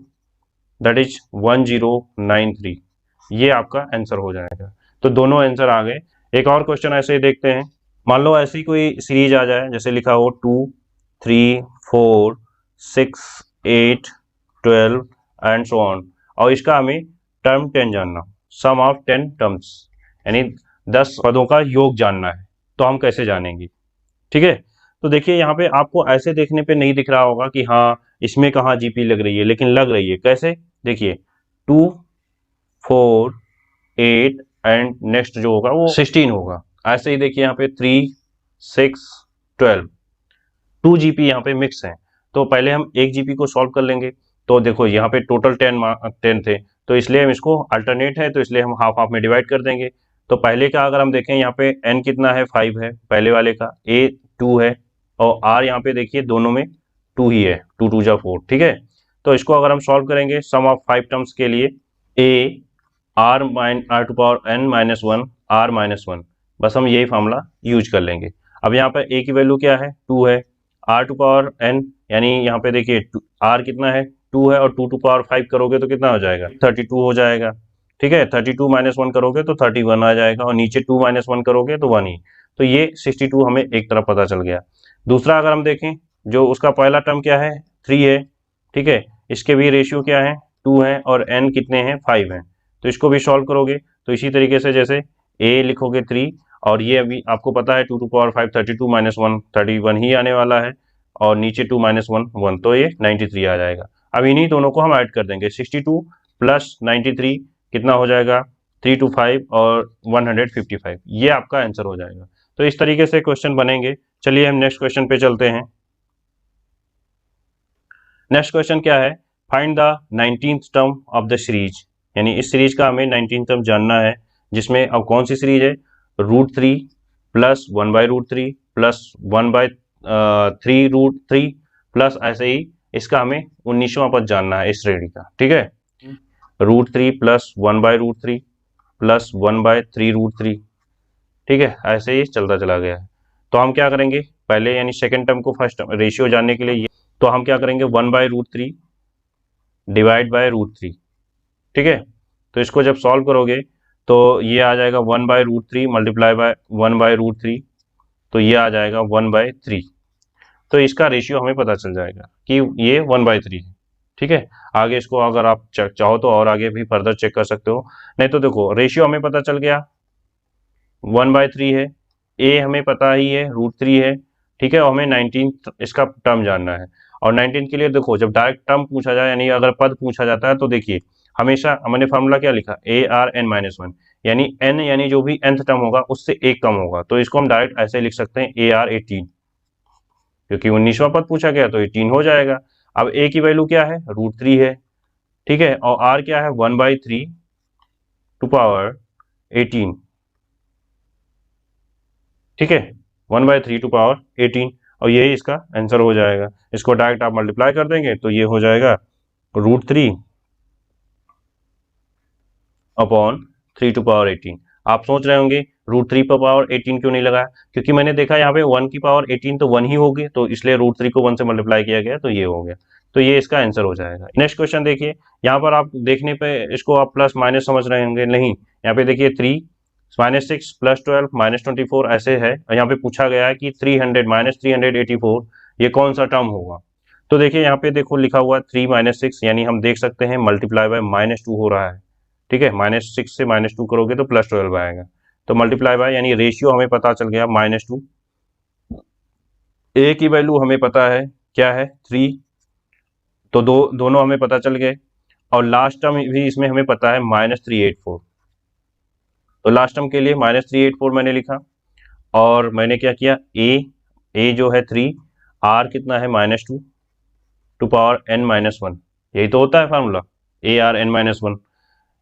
दैट इज 1093, ये आपका आंसर हो जाएगा। तो दोनों आंसर आ गए। एक और क्वेश्चन ऐसे ही देखते हैं। मान लो ऐसी कोई सीरीज आ जाए, जैसे लिखा हो 2 3 4 6 8 12 एंड सो ऑन, और इसका हमें टर्म 10 जानना, सम ऑफ 10 टर्म्स, यानी 10 पदों का योग जानना है, तो हम कैसे जानेंगे, ठीक है। तो देखिए यहाँ पे आपको ऐसे देखने पे नहीं दिख रहा होगा कि हाँ इसमें कहाँ जीपी लग रही है, लेकिन लग रही है। कैसे, देखिए 2 4 8 एंड नेक्स्ट जो होगा वो 16 होगा। ऐसे ही देखिए यहाँ पे 3 6 12, 2 जीपी यहाँ पे मिक्स हैं, तो पहले हम एक जीपी को सॉल्व कर लेंगे। तो देखो यहाँ पे टोटल 10 थे, तो इसलिए हम इसको अल्टरनेट है, तो इसलिए हम हाफ हाफ में डिवाइड कर देंगे। तो पहले का अगर हम देखें, यहाँ पे n कितना है, 5 है पहले वाले का, a 2 है, और r यहाँ पे देखिए दोनों में 2 ही है, 2 2 जा 4, ठीक है। तो इसको अगर हम सॉल्व करेंगे सम ऑफ 5 टर्म्स के लिए, a r to power n -1 r -1, बस हम यही फॉर्मूला यूज कर लेंगे। अब यहाँ पे a की वैल्यू क्या है, 2 है, r टू पावर n, यानी यहाँ पे देखिए r कितना है, 2 है, और 2 टू पावर 5 करोगे तो कितना हो जाएगा, 32 हो जाएगा, ठीक है। 32 -1 करोगे तो 31 आ जाएगा, और नीचे 2 -1 करोगे तो 1 ही। तो ये 62 हमें एक तरफ पता चल गया। दूसरा अगर हम देखें, जो उसका पहला टर्म क्या है, 3 है, ठीक है, इसके भी रेशियो क्या है, 2 है, और n कितने हैं, 5 हैं, तो इसको भी सॉल्व करोगे तो इसी तरीके से जैसे a लिखोगे 3, और ये अभी आपको पता है 2 टू पावर 5 32 -1 31 ही आने वाला है, और नीचे 2 -1 1, तो ये 93 आ जाएगा। अब इन्हीं दोनों को हम ऐड कर देंगे, 62 प्लस 93 कितना हो जाएगा, 325 और 155, ये आपका आंसर हो जाएगा। तो इस तरीके से क्वेश्चन बनेंगे। चलिए हम नेक्स्ट क्वेश्चन पे चलते हैं। नेक्स्ट क्वेश्चन क्या है, find the 19th term of the series, यानी इस सीरीज का हमें 19th टर्म जानना है, जिसमें अब कौन सी सीरीज है, √3 प्लस 1/√3 प्लस 1/3√3 प्लस ऐसे ही इसका हमें 19वां पद जानना है इस श्रेणी का, ठीक है। √3 प्लस 1/√3 प्लस 1/3√3, ठीक है, ऐसे ही चलता चला गया है। तो हम क्या करेंगे, पहले यानी सेकेंड टर्म को फर्स्ट रेशियो जानने के लिए तो हम क्या करेंगे, 1/√3 डिवाइड बाय √3, ठीक है। तो इसको जब सॉल्व करोगे तो ये आ जाएगा 1/√3 मल्टीप्लाई बाय 1/√3, तो ये आ जाएगा 1/3। तो इसका रेशियो हमें पता चल जाएगा कि ये 1/3 है, ठीक है। आगे इसको अगर आप चाहो तो और आगे भी फर्दर चेक कर सकते हो, नहीं तो देखो रेशियो हमें पता चल गया 1/3 है, ए हमें पता ही है √3 है, ठीक है, और हमें 19th इसका टर्म जानना है। और 19th के लिए देखो जब डायरेक्ट टर्म पूछा जाए यानी अगर पद पूछा जाता है तो देखिए हमेशा हमने फार्मूला क्या लिखा, ARn-1, यानी n यानी जो भी nth टर्म होगा उससे एक कम होगा, तो इसको हम डायरेक्ट ऐसे लिख सकते हैं AR18, क्योंकि 19वां पद पूछा गया तो 18 हो जाएगा। अब a की वैल्यू क्या है, √3 है, ठीक है, और r क्या है 1/3 टू पावर 18, ठीक है, 1/3 टू पावर 18, और यही इसका आंसर हो जाएगा। इसको डायरेक्ट आप मल्टीप्लाई कर देंगे तो ये हो जाएगा √3 अपॉन 3 टू पावर 18। आप सोच रहे होंगे √3 पर पावर 18 क्यों नहीं लगाया, क्योंकि मैंने देखा यहाँ पे 1 की पावर 18 तो 1 ही होगी, तो इसलिए √3 को 1 से मल्टीप्लाई किया गया तो ये हो गया, तो ये इसका आंसर हो जाएगा। नेक्स्ट क्वेश्चन देखिए, यहाँ पर आप देखने पे इसको आप प्लस माइनस समझ रहे होंगे, नहीं, यहाँ पे देखिए 3 -6 +12 -24 ऐसे है, और यहाँ पे पूछा गया है कि 300 -384 ये कौन सा टर्म होगा। तो देखिए यहाँ पे देखो लिखा हुआ 3 - 6, यानी हम देख सकते हैं मल्टीप्लाई बाय -2 हो रहा है, ठीक है, -6 से -2 करोगे तो +12 आएगा, तो मल्टीप्लाई बाय यानी रेशियो हमें पता चल गया -2। ए की वैल्यू हमें पता है क्या है 3, तो दोनों हमें पता चल गए, और लास्ट टर्म भी इसमें हमें पता है -384, तो लास्ट टर्म के लिए -384 मैंने लिखा, और मैंने क्या किया, ए जो है 3, आर कितना है -2 टू पावर n-1, यही तो होता है formula, ARn-1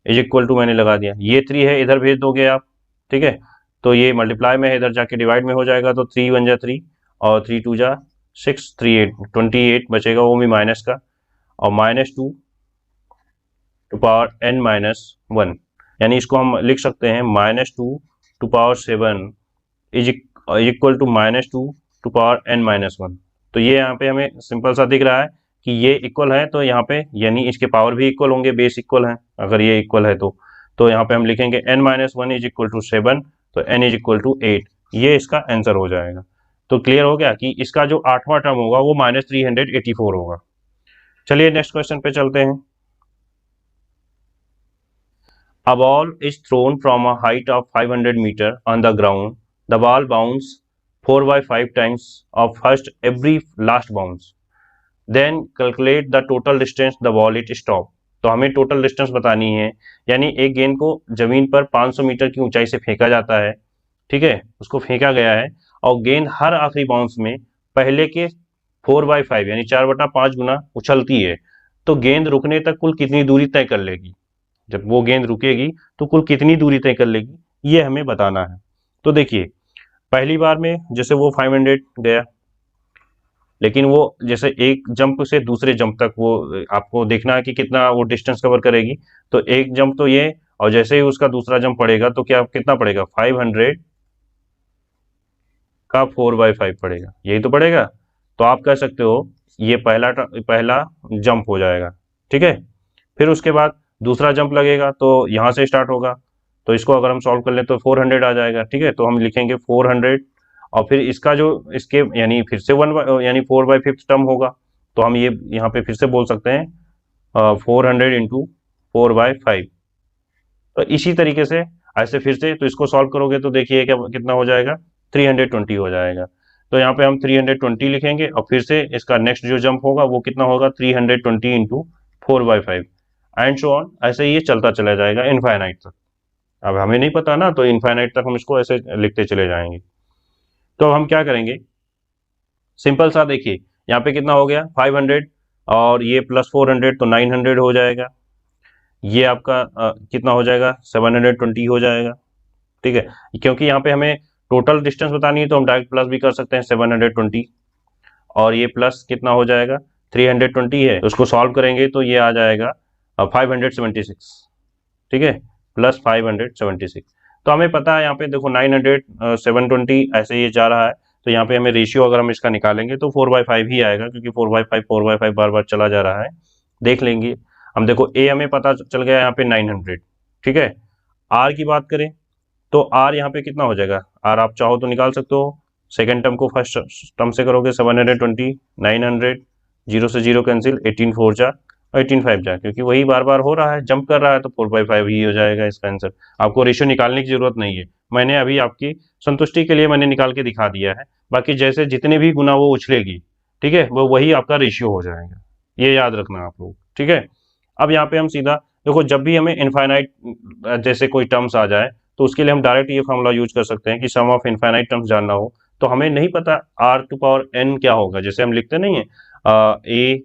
is equal to मैंने लगा दिया, ये 3 है इधर भेज दोगे आप, ठीक है, तो ये मल्टीप्लाई में है इधर जाके डिवाइड में हो जाएगा, तो 3 1 जा 3 और 3 2 जा 6, 3 8 28 बचेगा, वो भी माइनस का, और -2 टू पावर n-1, यानी इसको हम लिख सकते हैं -2 to power 7 is equal to -2 to power n-1। तो ये यहाँ पे हमें सिंपल सा दिख रहा है कि ये इक्वल है, तो यहाँ पे यानी इसके पावर भी इक्वल होंगे, बेस इक्वल है, अगर ये इक्वल है तो यहाँ पे हम लिखेंगे n-1 इज इक्वल टू 7, तो n इज इक्वल टू 8, ये इसका आंसर हो जाएगा। तो क्लियर हो गया कि इसका जो 8वां टर्म होगा वो -384 होगा। चलिए नेक्स्ट क्वेश्चन पे चलते हैं। A ball is thrown from a height of 500 meter on the ground. The ball bounces 4/5 times of first every last bounce. Then calculate the total distance the ball it stop. तो हमें total distance बतानी है, यानी एक गेंद को जमीन पर 500 मीटर की ऊंचाई से फेंका जाता है, ठीक है, उसको फेंका गया है, और गेंद हर आखिरी बाउंस में पहले के 4/5 यानी 4/5 गुना उछलती है, तो गेंद रुकने तक कुल कितनी दूरी तय कर लेगी, जब वो गेंद रुकेगी तो कुल कितनी दूरी तय कर लेगी, ये हमें बताना है। तो देखिए पहली बार में जैसे वो 500 गया, लेकिन वो जैसे एक जंप से दूसरे जंप तक वो आपको देखना है कि कितना वो डिस्टेंस कवर करेगी, तो एक जंप तो ये, और जैसे ही उसका दूसरा जंप पड़ेगा तो क्या कितना पड़ेगा, 500 का 4/5 पड़ेगा, यही तो पड़ेगा। तो आप कह सकते हो ये पहला जंप हो जाएगा, ठीक है। फिर उसके बाद दूसरा जंप लगेगा तो यहाँ से स्टार्ट होगा, तो इसको अगर हम सॉल्व कर लें तो 400 आ जाएगा, ठीक है, तो हम लिखेंगे 400, और फिर इसका जो इसके यानी फिर से 1 यानी 4/5 टर्म होगा, तो हम ये यहाँ पे फिर से बोल सकते हैं 400 इंटू 4/5। तो इसी तरीके से ऐसे फिर से, तो इसको सॉल्व करोगे तो देखिए क्या कितना हो जाएगा, 320 हो जाएगा। तो यहाँ पे हम 320 लिखेंगे, और फिर से इसका नेक्स्ट जो जंप होगा वो कितना होगा, 320 इंटू 4/5 एंड सो ऑन, ऐसे ही ये चलता चला जाएगा इनफाइनाइट तक। अब हमें नहीं पता ना, तो इनफाइनाइट तक हम इसको ऐसे लिखते चले जाएंगे। तो अब हम क्या करेंगे, सिंपल सा देखिए यहाँ पे कितना हो गया 500, और ये प्लस 400 तो 900 हो जाएगा। ये आपका कितना हो जाएगा, 720 हो जाएगा। ठीक है, क्योंकि यहाँ पे हमें टोटल डिस्टेंस बतानी है तो हम डायरेक्ट प्लस भी कर सकते हैं 720, और ये प्लस कितना हो जाएगा 320 है, उसको सॉल्व करेंगे तो ये आ जाएगा 576। ठीक है, प्लस 576। तो हमें पता है यहाँ पे देखो 900 720 ऐसे ये जा रहा है, तो यहाँ पे हमें रेशियो अगर हम इसका निकालेंगे तो 4/5 ही आएगा, क्योंकि 4/5 बार बार चला जा रहा है। देख लेंगे हम, देखो ए हमें पता चल गया यहाँ पे 900। ठीक है, आर की बात करें तो आर यहाँ पे कितना हो जाएगा, आर आप चाहो तो निकाल सकते हो। सेकेंड टर्म को फर्स्ट टर्म से करोगे 720, 900, 0 से 0 कैंसिल, 18 4 जा और 18 5 जा, क्योंकि वही बार बार हो रहा है, जंप कर रहा है, तो 4/5 ही हो जाएगा इसका आंसर। आपको रेशियो निकालने की जरूरत नहीं है, मैंने अभी आपकी संतुष्टि के लिए मैंने निकाल के दिखा दिया है। बाकी जैसे जितने भी गुना वो उछलेगी, ठीक है, वो वही आपका रेशियो हो जाएगा, ये याद रखना आप लोग। ठीक है, अब यहाँ पे हम सीधा देखो, जब भी हमें इनफाइनाइट जैसे कोई टर्म्स आ जाए तो उसके लिए हम डायरेक्ट ये फॉर्मूला यूज कर सकते हैं कि सम ऑफ इनफाइनाइट टर्म्स जानना हो तो हमें नहीं पता आर टू पावर एन क्या होगा, जैसे हम लिखते नहीं है A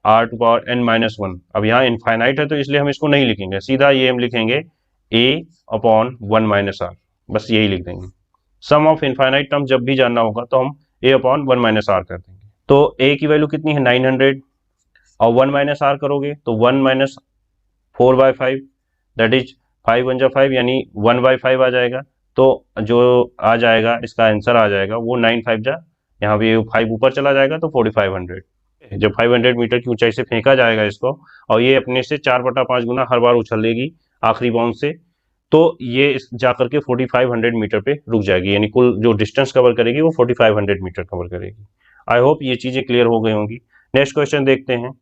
R to power N minus one. अब यहाँ इनफाइनाइट है तो इसलिए हम इसको नहीं लिखेंगे, सीधा ये हम लिखेंगे ए अपॉन 1 माइनस आर, बस यही लिख देंगे। सम ऑफ इनफाइनाइट टर्म जब भी जानना होगा तो हम ए अपॉन 1 माइनस आर कर देंगे। तो ए की वैल्यू कितनी है 900, और 1 माइनस आर करोगे तो 1 माइनस 4/5, दैट इज 5 1 जा 5 यानी 1/5 आ जाएगा। तो जो आ जाएगा इसका आंसर आ जाएगा वो 9 5 जा, यहाँ पे 5 ऊपर चला जाएगा तो 4500। जब 500 मीटर की ऊंचाई से फेंका जाएगा इसको, और ये अपने से 4/5 गुना हर बार उछलेगी आखिरी बाउंड से, तो ये जाकर के 4500 मीटर पे रुक जाएगी, यानी कुल जो डिस्टेंस कवर करेगी वो 4500 मीटर कवर करेगी। आई होप ये चीजें क्लियर हो गई होंगी। नेक्स्ट क्वेश्चन देखते हैं।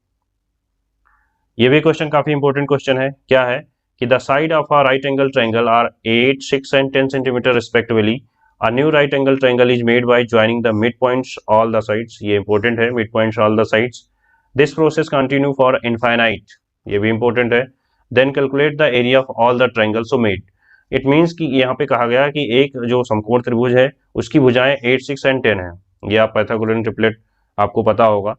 ये भी क्वेश्चन काफी इंपॉर्टेंट क्वेश्चन है। क्या है कि the side of a right angle triangle are 8, 6 and 10 centimetre respectively. A new right angle triangle is made by joining the mid points all the sides. ये इंपॉर्टेंट है, mid points all the sides. This process continue for infinite, ये भी important है। Then calculate the area of all the triangle so made. It means कि यहाँ पे कहा गया कि एक जो समकोण त्रिभुज है उसकी भुजाएं 8, 6 एंड 10 है। ये आप पाइथागोरन ट्रिपलेट आपको पता होगा।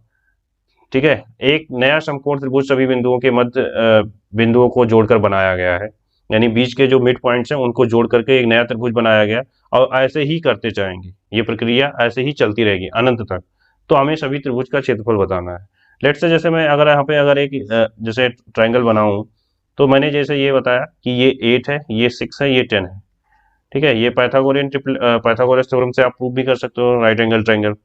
ठीक है, एक नया समकोण त्रिभुज सभी बिंदुओं के मध्य बिंदुओं को जोड़कर बनाया गया है, यानी बीच के जो मिड पॉइंट्स हैं उनको जोड़ करके एक नया त्रिभुज बनाया गया, और ऐसे ही करते जाएंगे, ये प्रक्रिया ऐसे ही चलती रहेगी अनंत तक। तो हमें सभी त्रिभुज का क्षेत्रफल बताना है। लेट्स से जैसे मैं अगर यहाँ पे अगर एक जैसे ट्रायंगल बनाऊं, तो मैंने जैसे ये बताया कि ये 8 है, ये 6 है, ये 10 है। ठीक है, ये पाइथागोरस थ्योरम से आप प्रूव भी कर सकते हो राइट एंगल ट्रायंगल।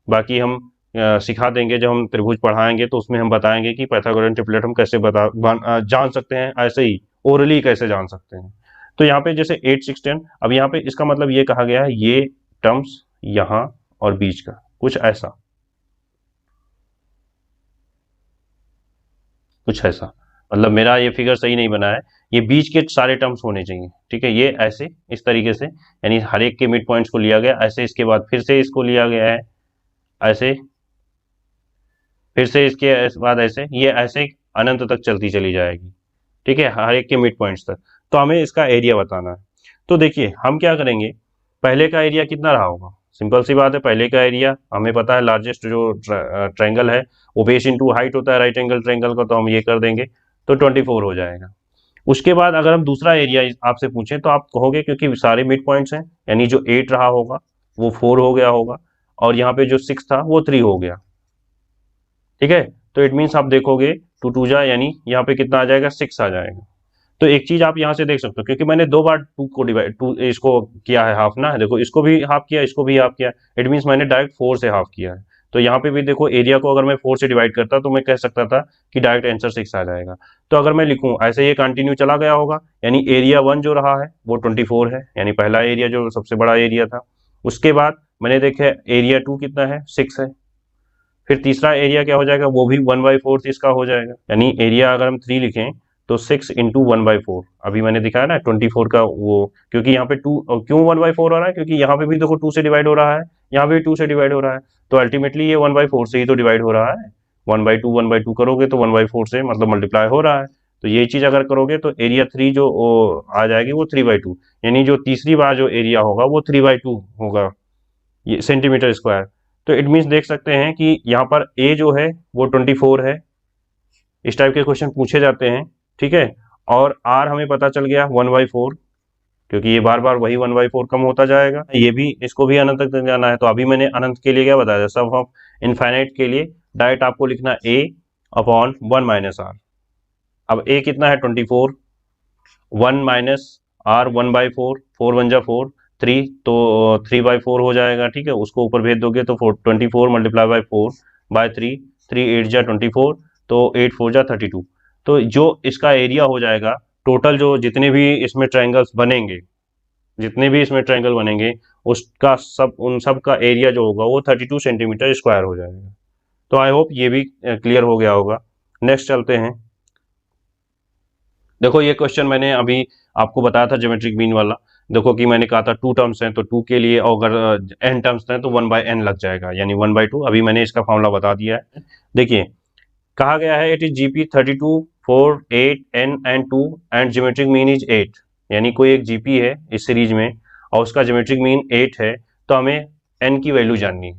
बाकी हम सिखा देंगे, जब हम त्रिभुज पढ़ाएंगे तो उसमें हम बताएंगे कि पाइथागोरन ट्रिपलेट हम कैसे जान सकते हैं, ऐसे ही ओरली कैसे जान सकते हैं। तो यहाँ पे जैसे 8 6 10, अब यहाँ पे इसका मतलब ये कहा गया है ये टर्म्स यहाँ और बीच का कुछ ऐसा, मतलब मेरा ये फिगर सही नहीं बना है, ये बीच के सारे टर्म्स होने चाहिए। ठीक है, ये ऐसे इस तरीके से, यानी हर एक के मिड पॉइंट्स को लिया गया ऐसे, इसके बाद फिर से इसको लिया गया है ऐसे, फिर से इसके बाद ऐसे, ये ऐसे अनंत तक चलती चली जाएगी। ठीक है, हर एक के मिड पॉइंट्स तक। तो हमें इसका एरिया बताना है। तो देखिए हम क्या करेंगे, पहले का एरिया कितना रहा होगा, सिंपल सी बात है, पहले का एरिया हमें पता है, लार्जेस्ट जो ट्रायंगल है वो बेस इंटू हाइट होता है राइट एंगल ट्रायंगल का, तो हम ये कर देंगे तो 24 हो जाएगा। उसके बाद अगर हम दूसरा एरिया आपसे पूछें तो आप कहोगे क्योंकि सारे मिड पॉइंट्स हैं, यानी जो 8 रहा होगा वो 4 हो गया होगा, और यहाँ पे जो 6 था वो 3 हो गया। ठीक है, तो इट मीन्स आप देखोगे 2 2 जा, यानी यहाँ पे कितना आ जाएगा 6 आ जाएगा। तो एक चीज आप यहाँ से देख सकते हो, क्योंकि मैंने 2 बार 2 को डिवाइड 2 इसको किया है हाफ ना, देखो इसको भी हाफ किया, इसको भी हाफ किया, इट मीन्स मैंने डायरेक्ट 4 से हाफ किया है। तो यहाँ पे भी देखो एरिया को अगर मैं 4 से डिवाइड करता तो मैं कह सकता था कि डायरेक्ट आंसर 6 आ जाएगा। तो अगर मैं लिखूं ऐसे ये कंटिन्यू चला गया होगा, यानी एरिया 1 जो रहा है वो 24 है, यानी पहला एरिया जो सबसे बड़ा एरिया था। उसके बाद मैंने देखा एरिया 2 कितना है 6 है, फिर तीसरा एरिया क्या हो जाएगा वो भी 1/4 इसका हो जाएगा, यानी एरिया अगर हम 3 लिखें तो 6 इंटू 1/4, अभी मैंने दिखाया ना 24 का वो, क्योंकि यहाँ पे 2 क्यों 1/4 हो रहा है, क्योंकि यहाँ पे भी देखो 2 से डिवाइड हो रहा है, यहाँ पे भी 2 से डिवाइड हो रहा है, तो अल्टीमेटली ये 1/4 से ही तो डिवाइड हो रहा है। 1/2 करोगे तो 1/4 से मतलब मल्टीप्लाई हो रहा है। तो ये चीज अगर करोगे तो एरिया 3 जो आ जाएगी वो 3/2, यानी जो तीसरी बार जो एरिया होगा वो 3/2 होगा, ये सेंटीमीटर स्क्वायर। तो इट मीन्स देख सकते हैं कि यहाँ पर a जो है वो 24 है, इस टाइप के क्वेश्चन पूछे जाते हैं, ठीक है। और r हमें पता चल गया 1/4, क्योंकि ये बार बार वही 1/4 कम होता जाएगा, ये भी, इसको भी अनंत तक जाना है। तो अभी मैंने अनंत के लिए क्या बताया, सम ऑफ इनफाइनाइट के लिए डायरेक्ट आपको लिखना a अपॉन 1 माइनस r। अब a कितना है 24, 1 माइनस r 1/4, 4 1 जा 4, 3 तो 3/4 हो जाएगा, ठीक है। उसको ऊपर भेज दोगे तो 24 मल्टीप्लाई बाई 4 बाय 3, 3 8 जा 24, तो 8 4 जा 32। तो जो इसका एरिया हो जाएगा टोटल, जो जितने भी इसमें ट्रायंगल्स बनेंगे, जितने भी इसमें ट्रायंगल बनेंगे, उसका सब, उन सब का एरिया जो होगा वो 32 सेंटीमीटर स्क्वायर हो जाएगा। तो आई होप ये भी क्लियर हो गया होगा। नेक्स्ट चलते हैं। देखो ये क्वेश्चन मैंने अभी आपको बताया था ज्योमेट्रिक मीन वाला। देखो कि मैंने कहा था 2 टर्म्स हैं, तो 2 के लिए अगर n टर्म्स हैं तो 1/n लग जाएगा, यानी 1/2। अभी मैंने इसका फॉर्मूला बता दिया है। देखिए कहा गया है it is GP 32 4 8 n and 2 and geometric mean is 8। यानी कोई एक GP है इस सीरीज में और उसका ज्योमेट्रिक मीन 8 है, तो हमें n की वैल्यू जाननी है,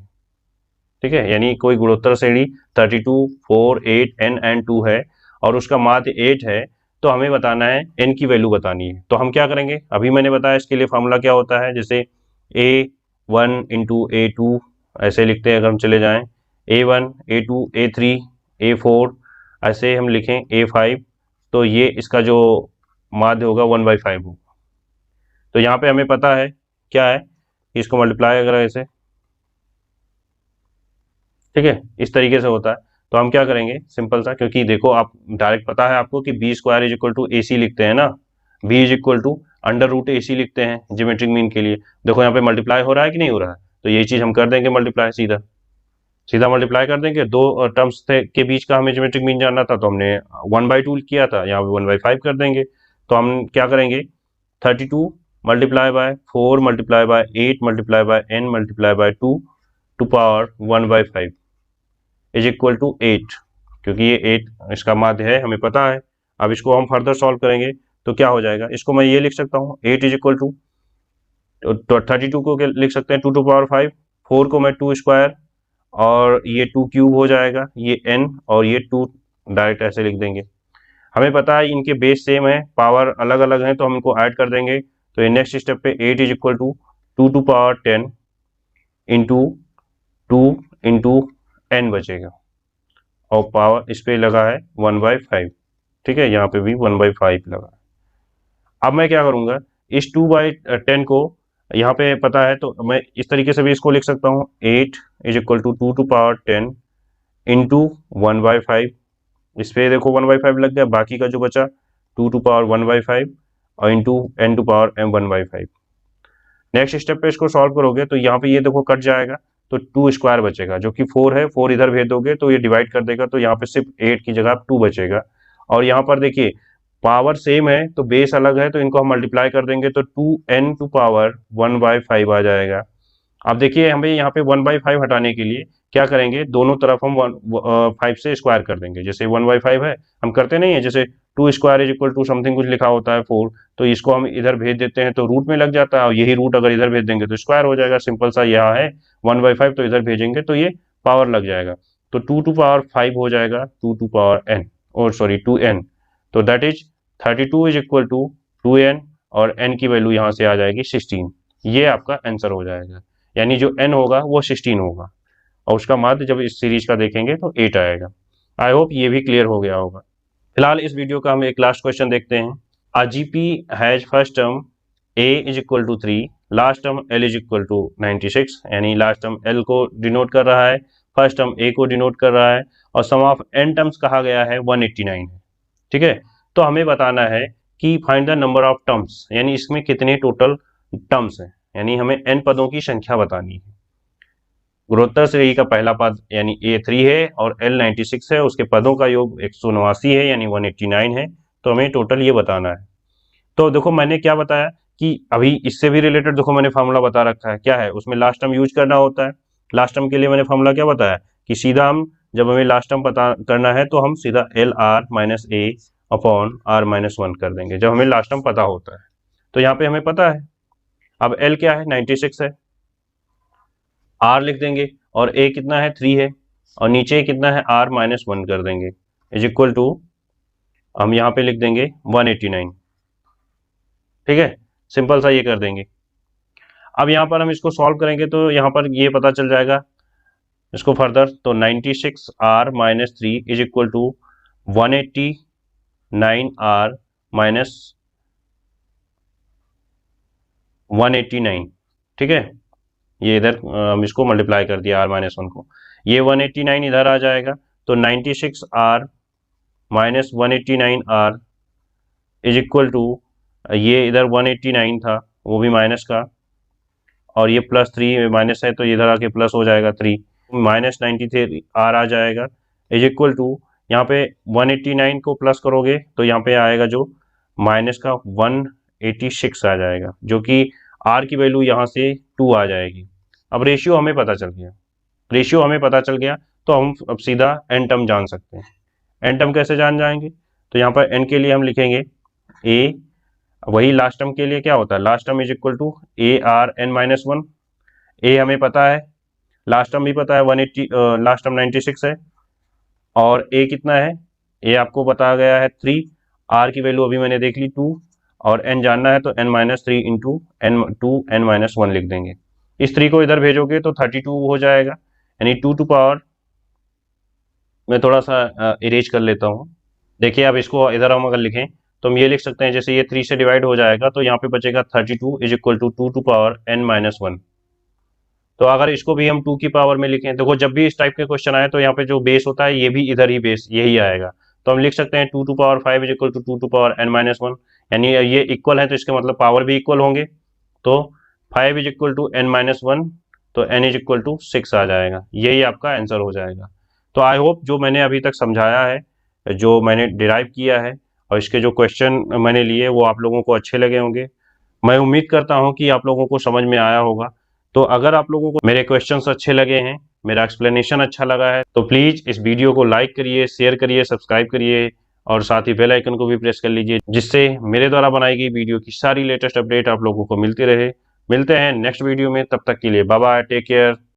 ठीक है। यानी कोई गुणोत्तर श्रेणी 32 4 8 n and 2 है और उसका माध्य 8 है, तो हमें बताना है n की वैल्यू बतानी है। तो हम क्या करेंगे, अभी मैंने बताया इसके लिए फॉर्मूला क्या होता है, जैसे A1 इंटू A2 ऐसे लिखते हैं अगर हम चले जाएं, A1 A2 A3 A4 ऐसे हम लिखें A5, तो ये इसका जो माध्य होगा 1/5 होगा। तो यहाँ पे हमें पता है क्या है, इसको मल्टीप्लाई अगर ऐसे, ठीक है, इस तरीके से होता है। तो हम क्या करेंगे सिंपल सा, क्योंकि देखो आप डायरेक्ट पता है आपको कि b square is equal to AC लिखते हैं ना, b is equal to under root AC लिखते हैं ज्योमेट्रिक मीन के लिए। देखो यहाँ पे मल्टीप्लाई हो रहा है कि नहीं हो रहा है, तो यही चीज हम कर देंगे मल्टीप्लाई, सीधा सीधा मल्टीप्लाई कर देंगे। दो टर्म्स थे के बीच का हमें ज्योमेट्रिक मीन जानना था, तो हमने 1/2 किया था, यहाँ पे 1/5 कर देंगे। तो हम क्या करेंगे 32 multiply by 4 multiply by 8 multiply by n multiply by 2 to power 1/5 is equal to 8, क्योंकि ये 8 इसका माध्य है हमें पता है। अब इसको हम फर्दर सॉल्व करेंगे तो क्या हो जाएगा, इसको मैं ये लिख सकता हूँ 8 इज इक्वल टू, तो 32 को लिख सकते हैं 2 टू पावर 5, 4 को मैं 2 स्क्वायर और ये 2 क्यूब हो जाएगा, ये n और ये 2 डायरेक्ट ऐसे लिख देंगे। हमें पता है इनके बेस सेम है, पावर अलग अलग है, तो हम इनको ऐड कर देंगे। तो ये नेक्स्ट स्टेप पे 8 is equal to 2 to power 10 into 2 into n बचेगा, और पावर इस पे लगा है 1/5, ठीक है, यहाँ पे भी 1/5 लगा है। अब मैं क्या करूँगा, इस 2/10 को यहाँ पे पता है, तो मैं इस तरीके से भी इसको लिख सकता हूँ, 8 is equal to 2 to power 10 into 1/5। इस पे देखो 1/5 लग गया, बाकी का जो बचा 2 टू पावर 1/5 और into n to power m 1/5। Next step पे इसको सॉल्व करोगे तो यहाँ पे ये देखो कट जाएगा, तो 2 स्क्वायर बचेगा, जो कि 4 है, 4 इधर भेज दोगे तो ये डिवाइड कर देगा, तो यहाँ पे सिर्फ 8 की जगह 2 बचेगा। और यहाँ पर देखिए पावर सेम है तो बेस अलग है, तो इनको हम मल्टीप्लाई कर देंगे तो 2n टू पावर 1/5 आ जाएगा। अब देखिए हमें यहाँ पे 1/5 हटाने के लिए क्या करेंगे, दोनों तरफ हम 5 से स्क्वायर कर देंगे। जैसे 1/5 है, हम करते नहीं है, जैसे 2 square is equal to something कुछ लिखा होता है 4, तो इसको हम इधर भेज देते हैं तो रूट में लग जाता है, और यही रूट अगर इधर भेज देंगे तो स्क्वायर हो जाएगा। सिंपल सा यहाँ है 1/5, तो इधर भेजेंगे तो ये पावर लग जाएगा, तो 2 टू पावर 5 हो जाएगा 2 टू पावर n, और सॉरी 2n, तो that is 32 is equal to 2n, और n की वैल्यू यहाँ से आ जाएगी 16। ये आपका आंसर हो जाएगा, यानी जो n होगा वो 16 होगा, और उसका माध्य जब इस सीरीज का देखेंगे तो 8 आएगा। आई होप ये भी क्लियर हो गया होगा। फिलहाल इस वीडियो का हम एक लास्ट क्वेश्चन देखते हैं। A GP has first term a is equal to 3, last term l is equal to 96, यानी लास्ट टर्म l को डिनोट कर रहा है, फर्स्ट टर्म a को डिनोट कर रहा है, और सम ऑफ n टर्म्स कहा गया है 189 है, ठीक है। तो हमें बताना है कि find the number of terms, यानी इसमें कितने टोटल टर्म्स हैं, यानी हमें n पदों की संख्या बतानी है। गुणोत्तर श्रेणी का पहला पद यानी A3 है और L 96 है, उसके पदों का योग 189 है यानी 189 है, तो हमें टोटल ये बताना है। तो देखो मैंने क्या बताया कि अभी इससे भी रिलेटेड देखो मैंने फार्मूला बता रखा है, क्या है उसमें लास्ट टर्म यूज करना होता है। लास्ट टर्म के लिए मैंने फार्मूला क्या बताया कि सीधा हम जब हमें लास्ट टर्म पता करना है तो हम सीधा LR minus A upon R minus 1 कर देंगे जब हमें लास्ट टर्म पता होता है। तो यहाँ पे हमें पता है, अब L क्या है 96 है, R लिख देंगे और a कितना है 3 है, और नीचे कितना है r माइनस 1 कर देंगे, इज इक्वल टू हम यहाँ पे लिख देंगे 189। ठीक है, सिंपल सा ये कर देंगे। अब यहाँ पर हम इसको सॉल्व करेंगे तो यहाँ पर ये पता चल जाएगा इसको फर्दर, तो 96r minus 3 is equal to 189r minus 189। ठीक है, ये इधर हम इसको मल्टीप्लाई कर दिया r माइनस 1 को, ये 189 इधर आ जाएगा, तो 96r minus 189r is equal to, ये इधर 189 था वो भी माइनस का, और ये प्लस 3 माइनस है तो इधर आके प्लस हो जाएगा 3, माइनस 93 r आ जाएगा इज इक्वल टू, यहाँ पे 189 को प्लस करोगे तो यहाँ पे आएगा जो माइनस का 186 आ जाएगा, जो कि r की वैल्यू यहाँ से 2 आ जाएगी। अब रेशियो हमें पता चल गया, रेशियो हमें पता चल गया तो हम अब सीधा एन टर्म जान सकते हैं। एन टर्म कैसे जान जाएंगे, तो यहाँ पर एन के लिए हम लिखेंगे a, वही लास्ट टर्म के लिए क्या होता है, last term is equal to A R N minus 1, A हमें पता है, लास्ट टर्म भी पता है 180, लास्ट टर्म 96 है, और ए कितना है, ए आपको बताया गया है 3, आर की वैल्यू अभी मैंने देख ली 2, और एन जानना है तो N minus 3 into N 2 N minus 1 लिख देंगे। इस 3 को इधर भेजोगे तो 32 हो जाएगा, यानी 2 टू पावर, मैं थोड़ा सा इरेज कर लेता हूँ। देखिए अब इसको इधर हम अगर लिखें तो हम ये लिख सकते हैं, जैसे ये 3 से डिवाइड हो जाएगा तो यहाँ पे बचेगा 32 is equal to 2 to power n minus 1। तो अगर इसको भी हम 2 की पावर में लिखें, देखो जब भी इस टाइप के क्वेश्चन आए तो यहाँ पे जो बेस होता है ये भी इधर ही बेस यही आएगा, तो हम लिख सकते हैं 2 to power 5 is equal to 2 to power n minus 1, यानी ये इक्वल है तो इसका मतलब पावर भी इक्वल होंगे, तो 5 is equal to n minus 1, तो n इज इक्वल टू 6 आ जाएगा, यही आपका आंसर हो जाएगा। तो आई होप जो मैंने अभी तक समझाया है, जो मैंने डिराइव किया है और इसके जो क्वेश्चन मैंने लिए वो आप लोगों को अच्छे लगे होंगे। मैं उम्मीद करता हूं कि आप लोगों को समझ में आया होगा। तो अगर आप लोगों को मेरे क्वेश्चंस अच्छे लगे हैं, मेरा एक्सप्लेनेशन अच्छा लगा है, तो प्लीज़ इस वीडियो को लाइक करिए, शेयर करिए, सब्सक्राइब करिए, और साथ ही बेल आइकन को भी प्रेस कर लीजिए, जिससे मेरे द्वारा बनाई गई वीडियो की सारी लेटेस्ट अपडेट आप लोगों को मिलती रहे। मिलते हैं नेक्स्ट वीडियो में, तब तक के लिए बाय बाय, टेक केयर।